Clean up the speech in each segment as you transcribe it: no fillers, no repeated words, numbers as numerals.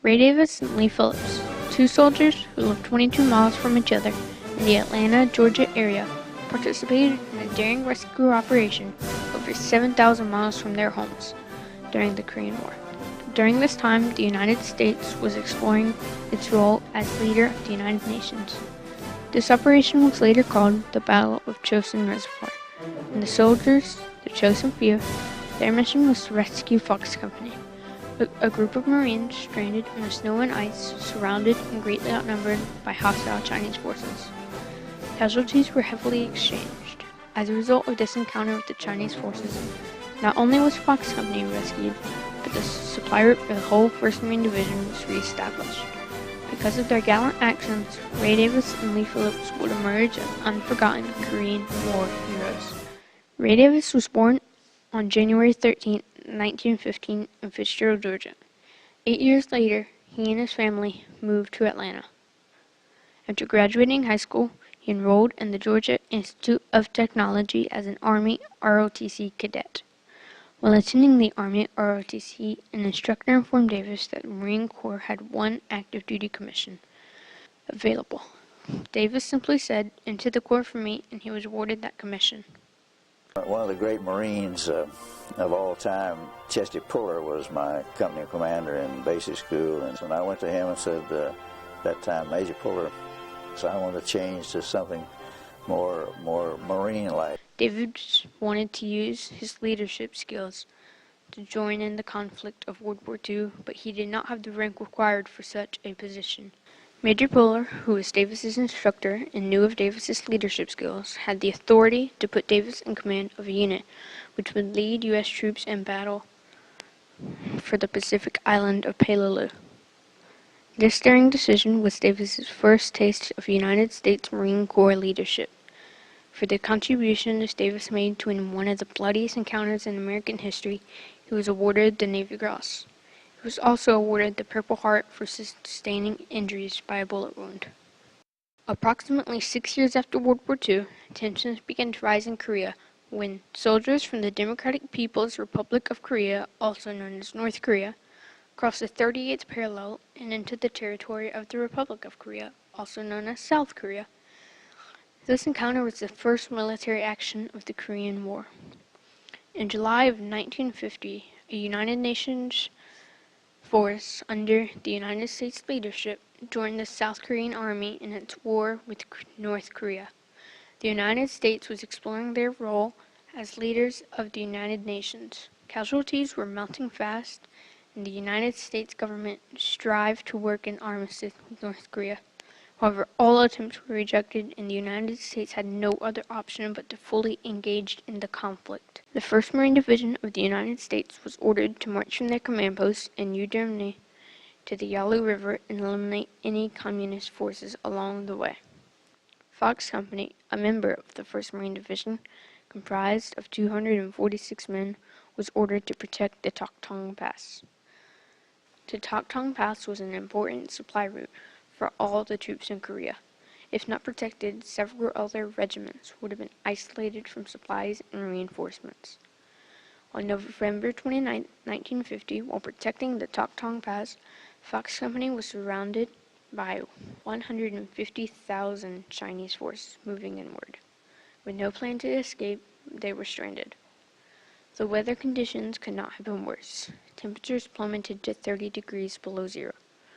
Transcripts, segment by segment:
Ray Davis and Lee Phillips, two soldiers who lived 22 miles from each other in the Atlanta, Georgia area, participated in a daring rescue operation over 7,000 miles from their homes during the Korean War. During this time, the United States was exploring its role as leader of the United Nations. This operation was later called the Battle of Chosin Reservoir, and the soldiers, the chosen few, their mission was to rescue Fox Company, a group of Marines stranded in the snow and ice, surrounded and greatly outnumbered by hostile Chinese forces. Casualties were heavily exchanged. As a result of this encounter with the Chinese forces, not only was Fox Company rescued, but the supply route for the whole 1st Marine Division was re-established. Because of their gallant actions, Ray Davis and Lee Phillips would emerge as unforgotten Korean War heroes. Ray Davis was born on January 13, 1915 in Fitzgerald, Georgia. 8 years later, he and his family moved to Atlanta. After graduating high school, he enrolled in the Georgia Institute of Technology as an Army ROTC cadet. While attending the Army ROTC, an instructor informed Davis that the Marine Corps had one active duty commission available. Davis simply said, "Into the Corps for me," and he was awarded that commission. One of the great Marines of all time, Chesty Puller, was my company commander in basic school. And so I went to him and said, that time, Major Puller, so I wanted to change to something more Marine-like. Davis wanted to use his leadership skills to join in the conflict of World War II, but he did not have the rank required for such a position. Major Puller, who was Davis's instructor and knew of Davis's leadership skills, had the authority to put Davis in command of a unit which would lead U.S. troops in battle for the Pacific island of Peleliu. This daring decision was Davis's first taste of United States Marine Corps leadership. For the contributions Davis made to one of the bloodiest encounters in American history, he was awarded the Navy Cross. He was also awarded the Purple Heart for sustaining injuries by a bullet wound. Approximately 6 years after World War II, tensions began to rise in Korea when soldiers from the Democratic People's Republic of Korea, also known as North Korea, crossed the 38th parallel and into the territory of the Republic of Korea, also known as South Korea. This encounter was the first military action of the Korean War. In July of 1950, a United Nations force under the United States leadership joined the South Korean army in its war with North Korea. The United States was exploring their role as leaders of the United Nations. Casualties were mounting fast, and the United States government strived to work in armistice with North Korea. However, all attempts were rejected, and the United States had no other option but to fully engage in the conflict. The 1st Marine Division of the United States was ordered to march from their command post in New Germany to the Yalu River and eliminate any communist forces along the way. Fox Company, a member of the 1st Marine Division, comprised of 246 men, was ordered to protect the Toktung Pass. The Toktung Pass was an important supply route for all the troops in Korea. If not protected, several other regiments would have been isolated from supplies and reinforcements. On November 29, 1950, while protecting the Toktung Pass, Fox Company was surrounded by 150,000 Chinese forces moving inward. With no plan to escape, they were stranded. The weather conditions could not have been worse. Temperatures plummeted to 30 degrees below zero.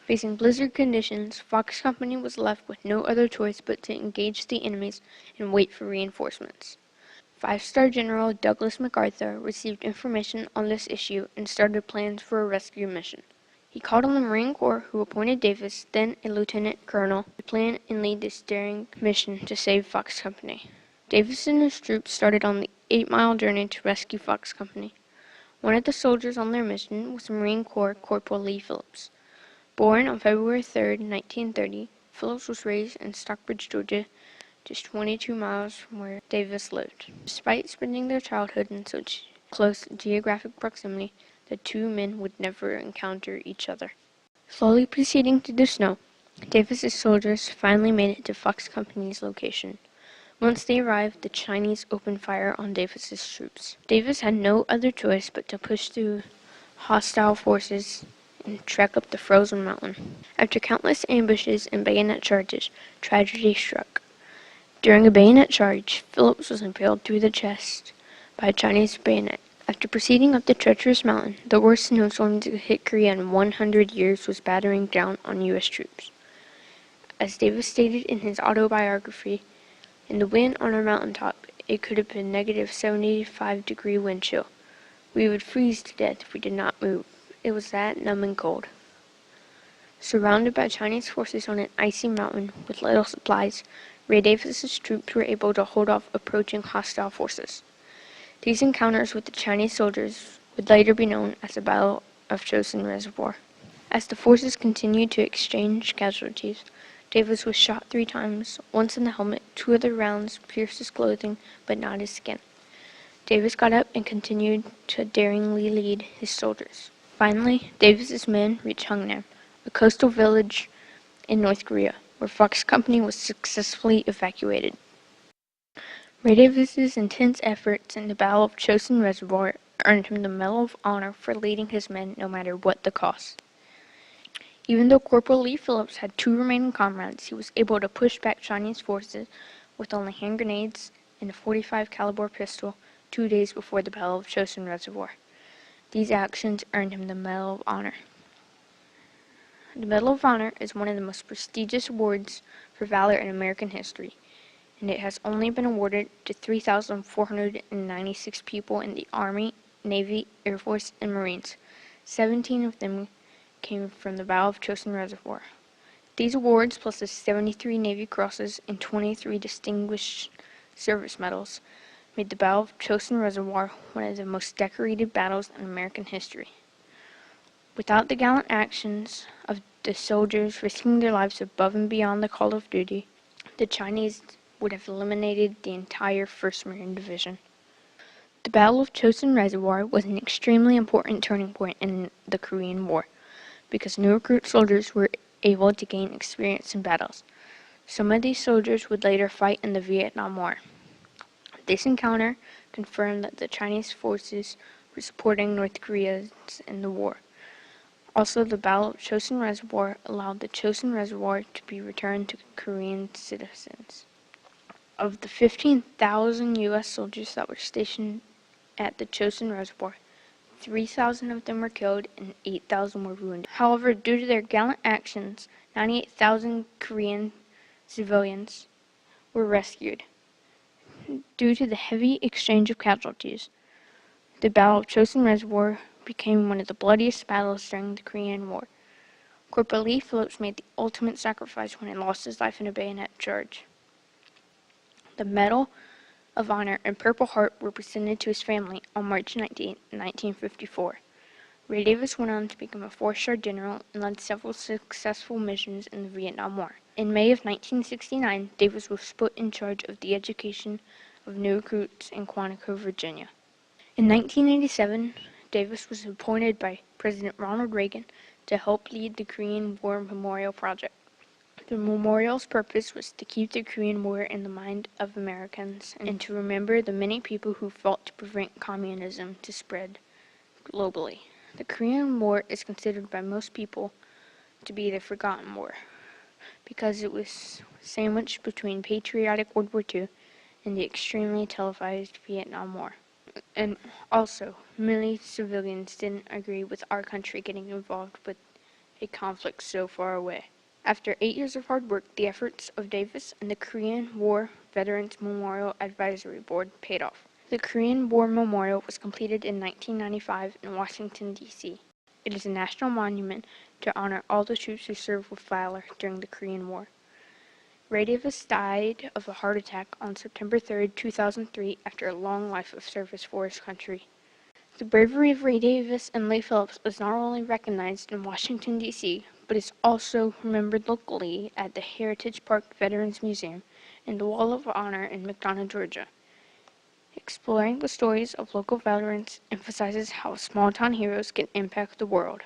Facing blizzard conditions, Fox Company was left with no other choice but to engage the enemies and wait for reinforcements. 5-star General Douglas MacArthur received information on this issue and started plans for a rescue mission. He called on the Marine Corps, who appointed Davis, then a lieutenant colonel, to plan and lead this daring mission to save Fox Company. Davis and his troops started on the 8-mile journey to rescue Fox Company. One of the soldiers on their mission was Marine Corps Corporal Lee Phillips. Born on February 3, 1930, Phillips was raised in Stockbridge, Georgia, just 22 miles from where Davis lived. Despite spending their childhood in such close geographic proximity, the two men would never encounter each other. Slowly proceeding through the snow, Davis's soldiers finally made it to Fox Company's location. Once they arrived, the Chinese opened fire on Davis's troops. Davis had no other choice but to push through hostile forces and trek up the frozen mountain. After countless ambushes and bayonet charges, tragedy struck. During a bayonet charge, Phillips was impaled through the chest by a Chinese bayonet. After proceeding up the treacherous mountain, the worst snowstorm to hit Korea in 100 years was battering down on U.S. troops. As Davis stated in his autobiography, "In the wind on our mountaintop, it could have been negative 75-degree wind chill. We would freeze to death if we did not move. It was that numbing cold." Surrounded by Chinese forces on an icy mountain with little supplies, Ray Davis's troops were able to hold off approaching hostile forces. These encounters with the Chinese soldiers would later be known as the Battle of Chosin Reservoir. As the forces continued to exchange casualties, Davis was shot 3 times, once in the helmet. 2 other rounds pierced his clothing, but not his skin. Davis got up and continued to daringly lead his soldiers. Finally, Davis's men reached Hungnam, a coastal village in North Korea, where Fox Company was successfully evacuated. Ray Davis's intense efforts in the Battle of Chosin Reservoir earned him the Medal of Honor for leading his men no matter what the cost. Even though Corporal Lee Phillips had 2 remaining comrades, he was able to push back Chinese forces with only hand grenades and a .45 caliber pistol 2 days before the Battle of Chosin Reservoir. These actions earned him the Medal of Honor. The Medal of Honor is one of the most prestigious awards for valor in American history, and it has only been awarded to 3,496 people in the Army, Navy, Air Force, and Marines. 17 of them came from the Battle of Chosin Reservoir. These awards, plus the 73 Navy Crosses and 23 Distinguished Service Medals, made the Battle of Chosin Reservoir one of the most decorated battles in American history. Without the gallant actions of the soldiers risking their lives above and beyond the call of duty, the Chinese would have eliminated the entire 1st Marine Division. The Battle of Chosin Reservoir was an extremely important turning point in the Korean War, because new recruit soldiers were able to gain experience in battles. Some of these soldiers would later fight in the Vietnam War. This encounter confirmed that the Chinese forces were supporting North Korea in the war. Also, the Battle of Chosin Reservoir allowed the Chosin Reservoir to be returned to Korean citizens. Of the 15,000 U.S. soldiers that were stationed at the Chosin Reservoir, 3,000 of them were killed and 8,000 were wounded. However, due to their gallant actions, 98,000 Korean civilians were rescued. Due to the heavy exchange of casualties, the Battle of Chosin Reservoir became one of the bloodiest battles during the Korean War. Corporal Lee Phillips made the ultimate sacrifice when he lost his life in a bayonet charge. The Medal of Honor and Purple Heart were presented to his family on March 19, 1954. Ray Davis went on to become a 4-star general and led several successful missions in the Vietnam War. In May of 1969, Davis was put in charge of the education of new recruits in Quantico, Virginia. In 1987, Davis was appointed by President Ronald Reagan to help lead the Korean War Memorial Project. The memorial's purpose was to keep the Korean War in the mind of Americans and to remember the many people who fought to prevent communism to spread globally. The Korean War is considered by most people to be the forgotten war, because it was sandwiched between patriotic World War II and the extremely televised Vietnam War. And also, many civilians didn't agree with our country getting involved with a conflict so far away. After 8 years of hard work, the efforts of Davis and the Korean War Veterans Memorial Advisory Board paid off. The Korean War Memorial was completed in 1995 in Washington, D.C. It is a national monument to honor all the troops who served with valor during the Korean War. Ray Davis died of a heart attack on September 3, 2003, after a long life of service for his country. The bravery of Ray Davis and Lee Phillips is not only recognized in Washington, D.C., but is also remembered locally at the Heritage Park Veterans Museum and the Wall of Honor in McDonough, Georgia. Exploring the stories of local veterans emphasizes how small-town heroes can impact the world.